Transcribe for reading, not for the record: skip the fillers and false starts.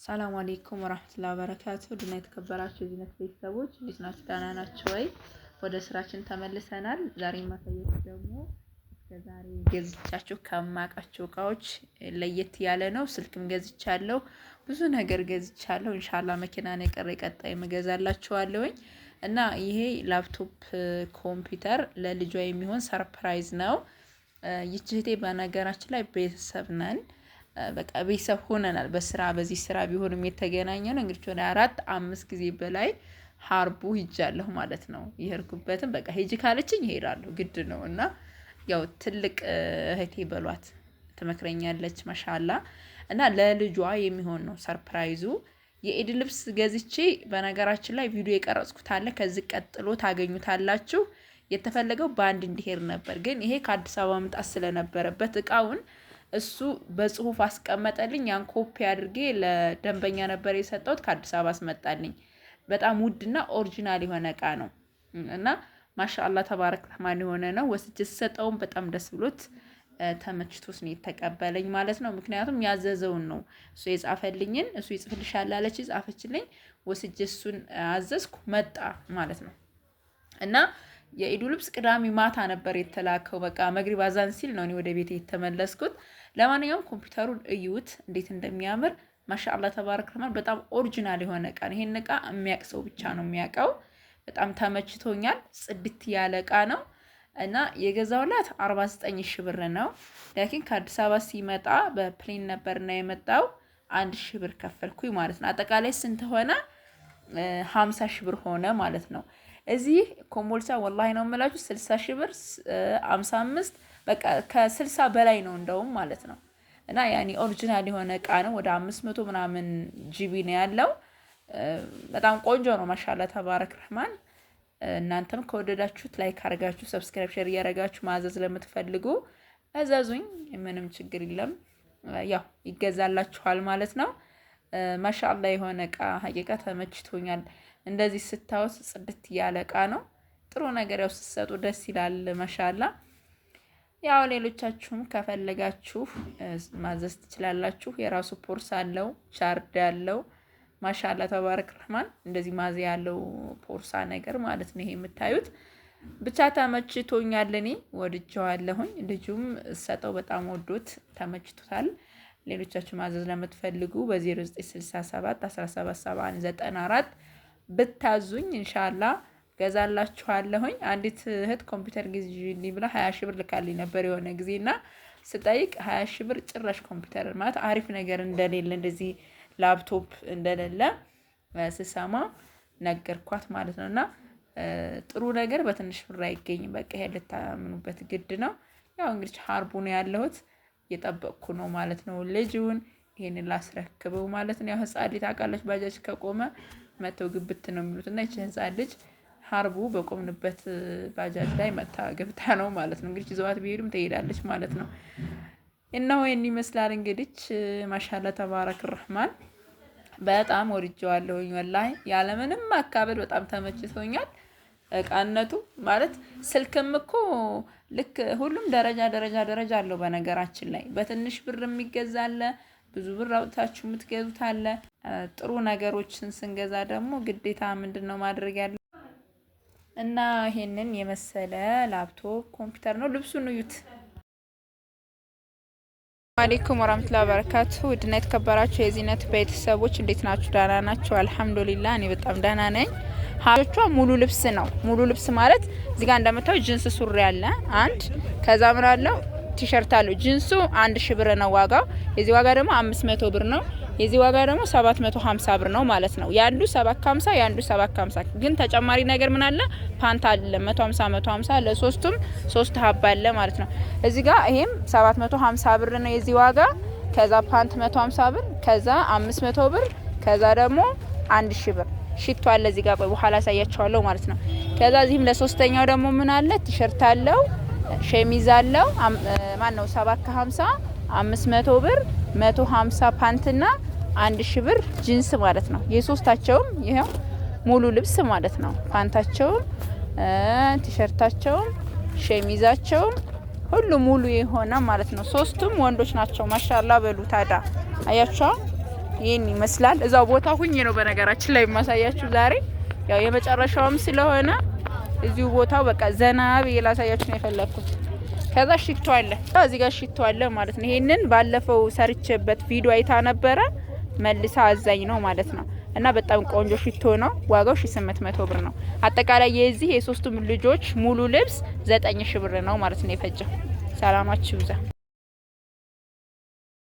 ሰላም አለይኩም ወራህመቱላሂ ወበረካቱ። ድና የተከበራችሁ የዚህነት ቤተሰቦች እንዴት ናችሁ? ደህና ናችሁ ወይ? ወደ ስራችን ተመልሰናል። ዛሬ ማሳያችሁ ደግሞ እስከዛሬ ገዝቻችሁ ከማውቃቸው እቃዎች ለየት ያለ ነው። ስልክም ገዝቻለሁ፣ ብዙ ነገር ገዝቻለሁ። ኢንሻአላህ መኪና ነው የቀረ፣ ቀጣይ እገዛላችኋለሁኝ። እና ይሄ ላፕቶፕ ኮምፒውተር ለልጇ የሚሆን ሰርፕራይዝ ነው። ይህች እህቴ በነገራችን ላይ ቤተሰብ ነን፣ በቃ ቤተሰብ ሆነናል። በዚህ ስራ ቢሆንም የተገናኘ ነው። እንግዲህ ወደ 4-5 ጊዜ በላይ ሀርቡ ሂጃለሁ ማለት ነው። ይሄርኩበትም በቃ ሂጂ ካለችኝ ይሄዳለሁ፣ ግድ ነው። እና ያው ትልቅ እህቴ በሏት ትመክረኛለች ማሻአላ። እና ለልጇ የሚሆን ነው ሰርፕራይዙ። የኢድ ልብስ ገዝቼ በነገራችን ላይ ቪዲዮ የቀረጽኩት አለ፣ ከዚህ ቀጥሎ ታገኙታላችሁ። የተፈለገው በአንድ እንዲሄድ ነበር፣ ግን ይሄ ከአዲስ አበባ መምጣት ስለነበረበት እቃውን እሱ በጽሁፍ አስቀመጠልኝ። ያን ኮፒ አድርጌ ለደንበኛ ነበር የሰጠሁት፣ ከአዲስ አበባ አስመጣልኝ። በጣም ውድና ኦሪጂናል የሆነ እቃ ነው እና ማሻአላ ተባረክ ረህማን የሆነ ነው። ወስጄ ስሰጠውም በጣም ደስ ብሎት ተመችቶት ነው የተቀበለኝ ማለት ነው። ምክንያቱም ያዘዘውን ነው እሱ የጻፈልኝን፣ እሱ ይጽፍልሻል አለች፣ ጻፈችልኝ። ወስጄ እሱን አዘዝኩ፣ መጣ ማለት ነው። እና የኢዱ ልብስ ቅዳሜ ማታ ነበር የተላከው። በቃ መግሪብ አዛን ሲል ነው እኔ ወደ ቤት የተመለስኩት። ለማንኛውም ኮምፒውተሩን እዩት እንዴት እንደሚያምር ማሻአላ ተባረክ ረህማን። በጣም ኦሪጂናል የሆነ እቃ ነው። ይሄን እቃ የሚያውቅ ሰው ብቻ ነው የሚያውቀው። በጣም ተመችቶኛል። ጽድት ያለ እቃ ነው እና የገዛውላት 49 ሺህ ብር ነው። ላኪን ከአዲስ አበባ ሲመጣ በፕሌን ነበርና የመጣው 1 ሺህ ብር ከፈልኩኝ ማለት ነው። አጠቃላይ ስንት ሆነ? 50 ሺህ ብር ሆነ ማለት ነው። እዚህ ኮምቦልቻ ወላሂ ነው የምላችሁ 60 ሺህ ብር 55 በቃ ከ60 በላይ ነው እንደውም ማለት ነው። እና ያኒ ኦሪጂናል የሆነ እቃ ነው። ወደ 500 ምናምን ጂቢ ነው ያለው። በጣም ቆንጆ ነው ማሻአላ ተባረክ ረህማን። እናንተም ከወደዳችሁት ላይክ አድርጋችሁ ሰብስክራይብ ሼር እያደረጋችሁ ማዘዝ ለምትፈልጉ እዘዙኝ፣ ምንም ችግር የለም። ያው ይገዛላችኋል ማለት ነው። ማሻአላ የሆነ እቃ ሀቂቃ ተመችቶኛል። እንደዚህ ስታውስ ጽድት ያለ እቃ ነው። ጥሩ ነገር ያው ስትሰጡ ደስ ይላል ማሻአላ። ያው ሌሎቻችሁም ከፈለጋችሁ ማዘዝ ትችላላችሁ። የራሱ ፖርሳ አለው፣ ቻርድ አለው። ማሻአላ ተባረክ ረህማን። እንደዚህ ማዚያ ያለው ፖርሳ ነገር ማለት ነው ይሄ የምታዩት። ብቻ ተመችቶኛል፣ እኔ ወድጀዋለሁኝ። ልጁም ሰጠው በጣም ወዶት ተመችቶታል። ሌሎቻችሁ ማዘዝ ለምትፈልጉ በ0967 177194 ብታዙኝ ኢንሻአላህ ገዛላችኋለሁኝ። አንዲት እህት ኮምፒውተር ግዢልኝ ብላ 20 ሺህ ብር ልካልኝ ነበር የሆነ ጊዜና ስጠይቅ 20 ሺህ ብር ጭራሽ ኮምፒውተር ማለት አሪፍ ነገር እንደሌለ እንደዚህ ላፕቶፕ እንደሌለ ስሰማ ነገርኳት ማለት ነውና ጥሩ ነገር በትንሽ ብር አይገኝም። በቃ ይሄ ልታምኑበት ግድ ነው። ያው እንግዲህ ሀርቡ ነው ያለሁት፣ እየጠበቅኩ ነው ማለት ነው። ልጅውን ይሄንን ላስረክበው ማለት ነው። ያው ህፃን ልጅ ታውቃለች፣ ባጃጅ ከቆመ መተው ግብት ነው የሚሉት እና ይቺ ህፃን ልጅ ሀርቡ በቆምንበት ባጃጅ ላይ መታ ገብታ ነው ማለት ነው። እንግዲህ ይዘዋት ቢሄዱም ትሄዳለች ማለት ነው። እና ወይን ይመስላል እንግዲህ ማሻአላ ተባረክ ረህማን። በጣም ወድጀዋለሁኝ ወላሂ ያለምንም ማካበል በጣም ተመችቶኛል። እቃነቱ ማለት ስልክም እኮ ልክ ሁሉም ደረጃ አለው። በነገራችን ላይ በትንሽ ብር የሚገዛ አለ፣ ብዙ ብር አውጥታችሁ የምትገዙት አለ። ጥሩ ነገሮችን ስንገዛ ደግሞ ግዴታ ምንድነው ማድረግ ያለ እና ይሄንን የመሰለ ላፕቶፕ ኮምፒውተር ነው። ልብሱን እዩት። አለይኩም ወራህመቱላሂ ወበረካቱ። ውድና የተከበራችሁ የዚህነት ቤተሰቦች እንዴት ናችሁ? ደህና ናችሁ? አልሐምዱሊላህ እኔ በጣም ደህና ነኝ። ሀጆቿ ሙሉ ልብስ ነው። ሙሉ ልብስ ማለት እዚህ ጋር እንደምታዩ ጂንስ ሱሪ አለ አንድ፣ ከዛ ምን አለው ቲሸርት አለው። ጂንሱ 1 ሺህ ብር ነው ዋጋው። የዚህ ዋጋ ደግሞ 500 ብር ነው። የዚህ ዋጋ ደግሞ 750 ብር ነው ማለት ነው። ያንዱ 750 ያንዱ 750 ግን ተጨማሪ ነገር ምን አለ? ፓንት አለ 150 ለሶስቱም 3 ሀባ አለ ማለት ነው። እዚህ ጋር ይሄም 750 ብር ነው የዚህ ዋጋ። ከዛ ፓንት 150 ብር፣ ከዛ 500 ብር፣ ከዛ ደግሞ 1000 ብር ሽቶ አለ እዚህ ጋር በኋላ ያሳያችኋለሁ ማለት ነው። ከዛ እዚህም ለሶስተኛው ደግሞ ምን አለ? ቲሸርት አለው፣ ሸሚዝ አለው። ማን ነው 750 500 ብር 150 ፓንትና 1000 ብር ጂንስ ማለት ነው። የሶስታቸውም ይሄው ሙሉ ልብስ ማለት ነው። ፓንታቸውም ቲሸርታቸውም ሸሚዛቸውም ሁሉ ሙሉ የሆነ ማለት ነው። ሶስቱም ወንዶች ናቸው። ማሻአላ በሉ ታዳ አያችሁ ይሄን ይመስላል። እዛው ቦታ ሁኜ ነው በነገራችን ላይ ማሳያችሁ ዛሬ ያው የመጨረሻውም ስለሆነ እዚሁ ቦታው በቃ ዘና ብዬ ላሳያችሁ ነው የፈለኩት። ከዛ ሽቶ አለ እዚህ ጋር ሽቶ አለ ማለት ነው። ይሄንን ባለፈው ሰርቼበት ቪዲዮ አይታ ነበረ መልሳ አዛኝ ነው ማለት ነው። እና በጣም ቆንጆ ሽቶ ነው። ዋጋው 1800 ብር ነው። አጠቃላይ የዚህ የሶስቱም ልጆች ሙሉ ልብስ 9000 ብር ነው ማለት ነው የፈጀው። ሰላማችሁ ይብዛ።